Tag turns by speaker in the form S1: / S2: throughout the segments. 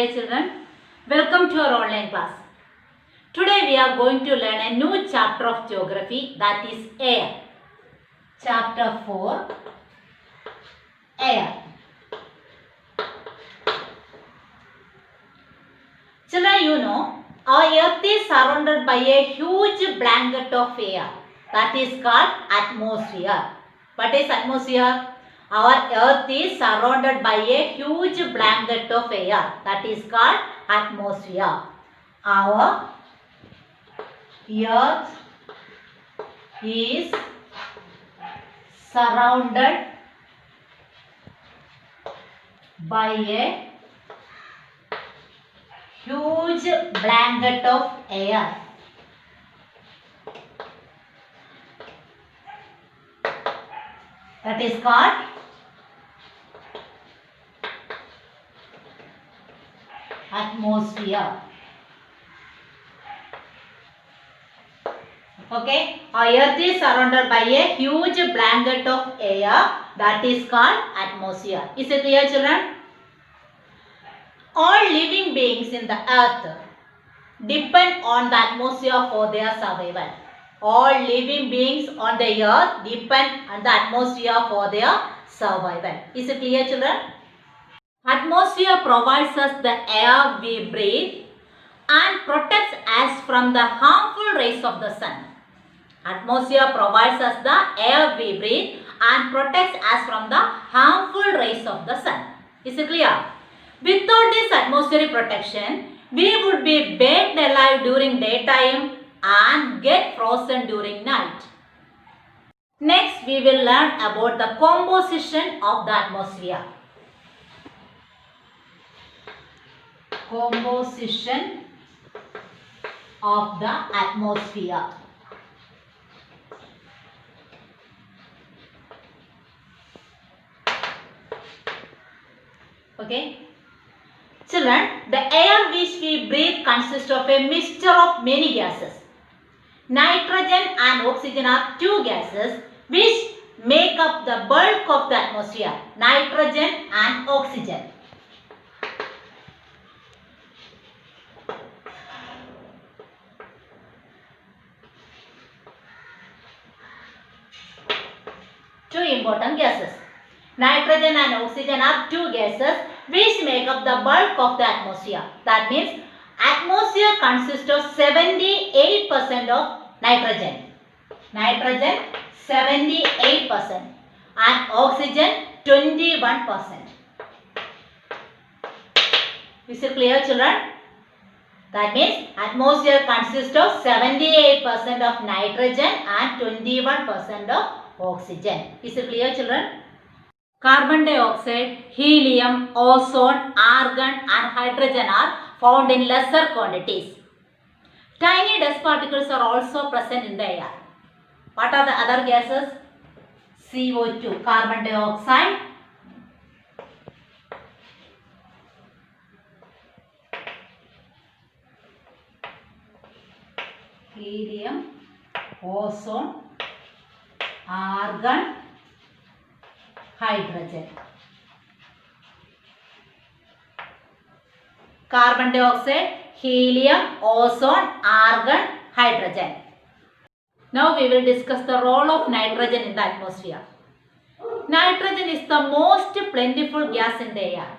S1: dear children, welcome to our online class. Today we are going to learn a new chapter of geography, that is air. Chapter 4, air. Children, you know, our earth is surrounded by a huge blanket of air, that is called atmosphere. What is atmosphere? Our earth is surrounded by a huge blanket of air, that is called atmosphere. Our earth is surrounded by a huge blanket of air. That is called atmosphere. Okay, our earth is surrounded by a huge blanket of air, that is called atmosphere. Is it clear, children? All living beings in the earth depend on the atmosphere for their survival. All living beings on the earth depend on the atmosphere for their survival. Is it clear, children? Atmosphere provides us the air we breathe and protects us from the harmful rays of the sun. Atmosphere provides us the air we breathe and protects us from the harmful rays of the sun. Is it clear? Without this atmospheric protection, we would be baked alive during daytime and get frozen during night. Next, we will learn about the composition of the atmosphere. Composition of the atmosphere. Okay. Children, the air which we breathe consists of a mixture of many gases. Nitrogen and oxygen are two gases which make up the bulk of the atmosphere. Nitrogen and oxygen. Two important gases. Nitrogen and oxygen are two gases which make up the bulk of the atmosphere. That means atmosphere consists of 78% of nitrogen. Nitrogen 78% and oxygen 21%. Is it clear, children? That means atmosphere consists of 78% of nitrogen and 21% of oxygen. Is it clear, children? Carbon dioxide, helium, ozone, argon and hydrogen are found in lesser quantities. Tiny dust particles are also present in the air. What are the other gases? CO2, carbon dioxide, helium, ozone, argon, hydrogen. Carbon dioxide, helium, ozone, argon, hydrogen. Now we will discuss the role of nitrogen in the atmosphere. Nitrogen is the most plentiful gas in the air.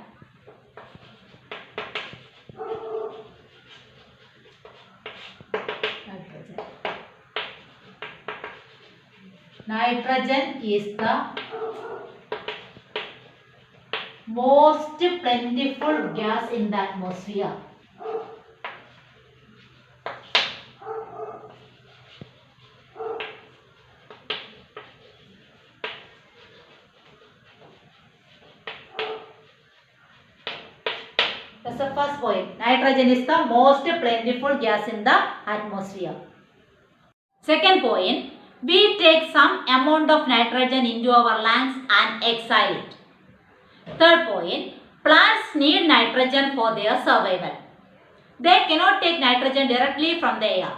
S1: Nitrogen is the most plentiful gas in the atmosphere. That's the first point. Nitrogen is the most plentiful gas in the atmosphere. Second point, we take some amount of nitrogen into our lungs and exhale it. Third point, plants need nitrogen for their survival. They cannot take nitrogen directly from the air.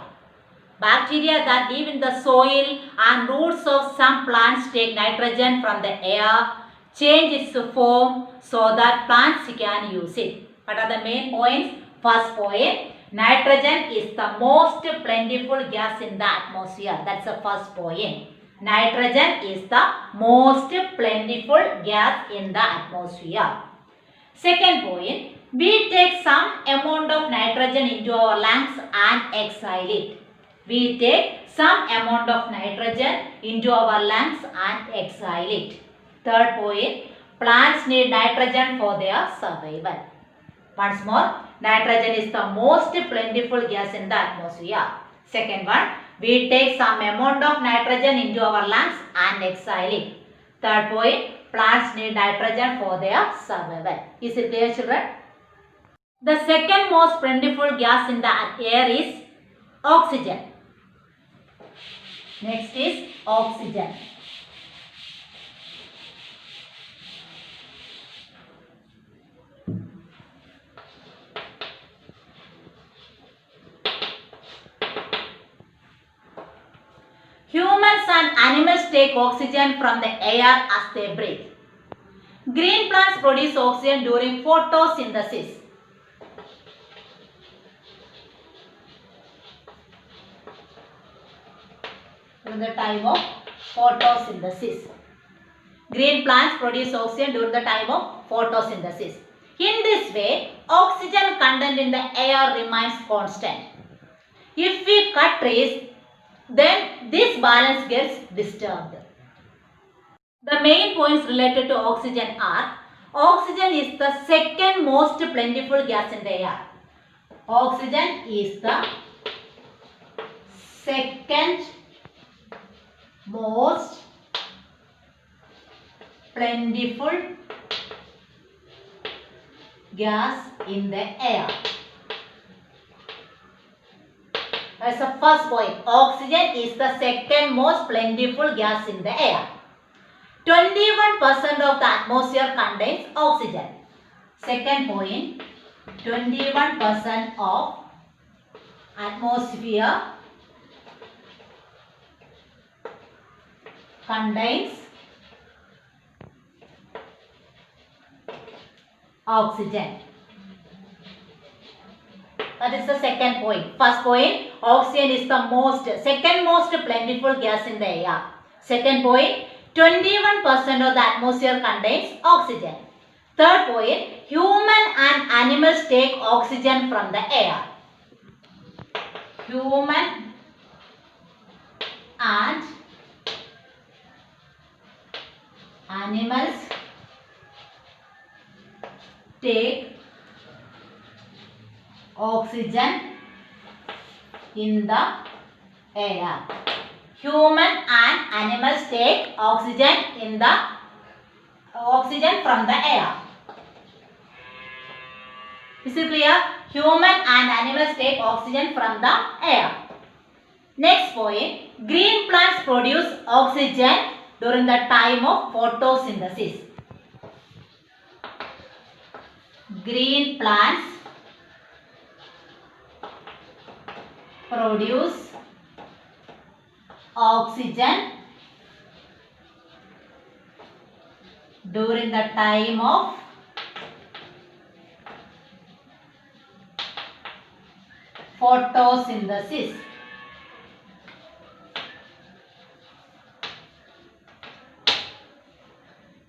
S1: Bacteria that live in the soil and roots of some plants take nitrogen from the air, change its form so that plants can use it. What are the main points? First point, nitrogen is the most plentiful gas in the atmosphere. That's the first point. Nitrogen is the most plentiful gas in the atmosphere. Second point, we take some amount of nitrogen into our lungs and exhale it. We take some amount of nitrogen into our lungs and exhale it. Third point, plants need nitrogen for their survival. Once more, nitrogen is the most plentiful gas in the atmosphere. Second one, we take some amount of nitrogen into our lungs and exhale it. Third point, plants need nitrogen for their survival. Is it clear, children? The second most plentiful gas in the air is oxygen. Next is oxygen. Humans and animals take oxygen from the air as they breathe. Green plants produce oxygen during photosynthesis. During the time of photosynthesis. Green plants produce oxygen during the time of photosynthesis. In this way, oxygen content in the air remains constant. If we cut trees, then this balance gets disturbed. The main points related to oxygen are: oxygen is the second most plentiful gas in the air. Oxygen is the second most plentiful gas in the air. That's the first point. Oxygen is the second most plentiful gas in the air. 21% of the atmosphere contains oxygen. Second point, 21% of atmosphere contains oxygen. That is the second point. First point, oxygen is the second most plentiful gas in the air. Second point, 21% of the atmosphere contains oxygen. Third point, human and animals take oxygen from the air. Human and animals take oxygen in the air. Human and animals take oxygen from the air. Is it clear? Human and animals take oxygen from the air. Next point, green plants produce oxygen during the time of photosynthesis. Green plants produce oxygen during the time of photosynthesis.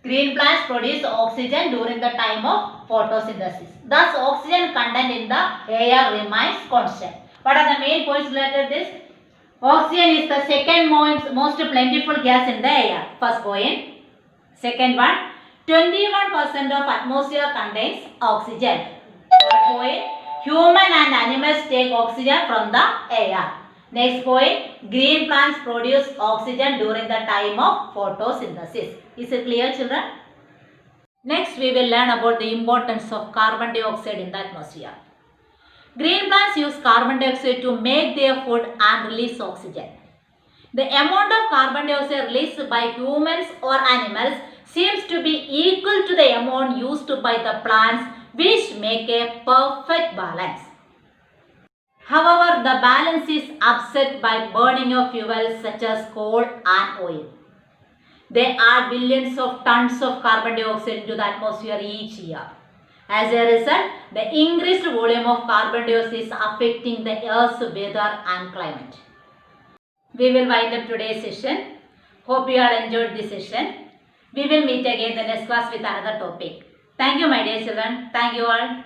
S1: Green plants produce oxygen during the time of photosynthesis. Thus, oxygen content in the air remains constant. What are the main points related to this? Oxygen is the second most plentiful gas in the air. First point. Second one, 21% of atmosphere contains oxygen. Third point, human and animals take oxygen from the air. Next point, green plants produce oxygen during the time of photosynthesis. Is it clear, children? Next, we will learn about the importance of carbon dioxide in the atmosphere. Green plants use carbon dioxide to make their food and release oxygen. The amount of carbon dioxide released by humans or animals seems to be equal to the amount used by the plants, which make a perfect balance. However, the balance is upset by burning of fuels such as coal and oil. They add billions of tons of carbon dioxide into the atmosphere each year. As a result, the increased volume of carbon dioxide is affecting the Earth's weather and climate. We will wind up today's session. Hope you all enjoyed this session. We will meet again in the next class with another topic. Thank you, my dear children. Thank you all.